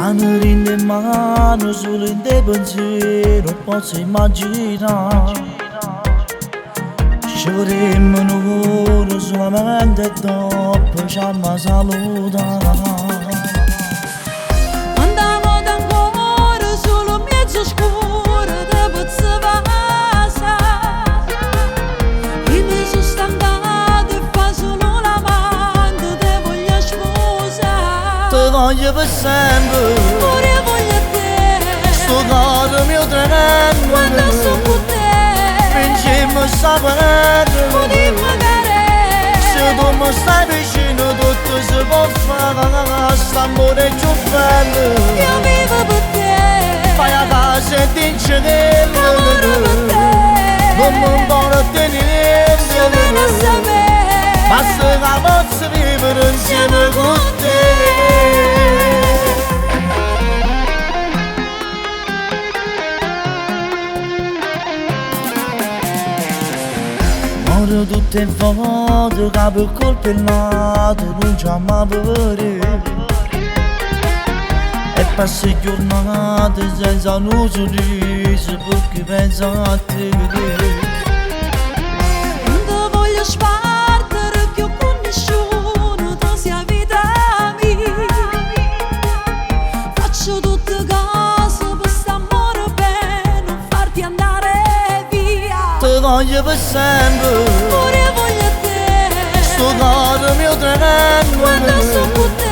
Ha늘 in le mani, solo in te pensiero posso immaginare. Ci vorremmo un'ora solamente dopo ci amma salutare. Andiamo d'ancora solo mezzo scuro da pozza vasa. Io mi sono stancato e fa solo l'amante, te voglio sposare. Te voglio per sempre, Pure voglio te, sto cuore mio tremendo. quando sto con te, Vincemmo sta guerra, potremmo magari. se tu mi stai vicino tutto si può fare. St'amore è più bello, Io vivo per te, vai a casa e dici che lavoro per te. non mi importa tenere Ci viene a sapere, basta che posso vivere insieme con te. Ora tutte le volte che per colpa il nato non ci ama pure. E passo giornate senza un sorriso perché penso a te. non ti voglio spartere che ho con nessuno, tu sia vita mia. Faccio tutte cose per st'amore per non farti andare via. Te voglio per sempre, Pure voglio te, sto cuore mio tremendo. quando sto con te,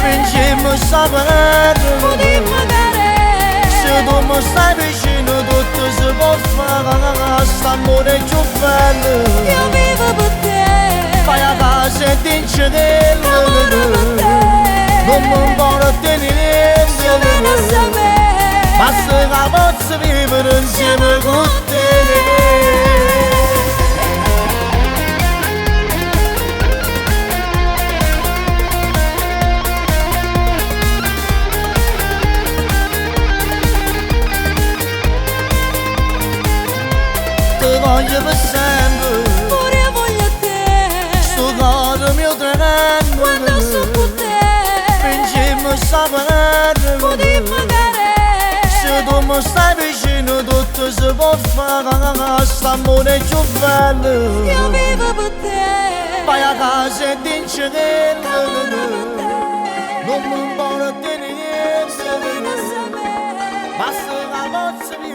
Vincemmo sta guerra, potremmo magari. se tu mi stai vicino tutto si può fare. St'amore è più bello, Io vivo per te, vai a casa e dici che lavoro per te. non mi importa tenere Ci viene a sapere, basta che posso vivere insieme con te. Te voglio per sempre, pure voglio te, sto cuore mio tremendo. quando sto con te, Vincemmo sta guerra, potremmo magari. se tu mi stai vicino tutto si può fare. St'amore è più bello, Io vivo per te, vai a casa e dici che lavoro per te. non mi importa tenere Ci viene a sapere, basta che posso vivere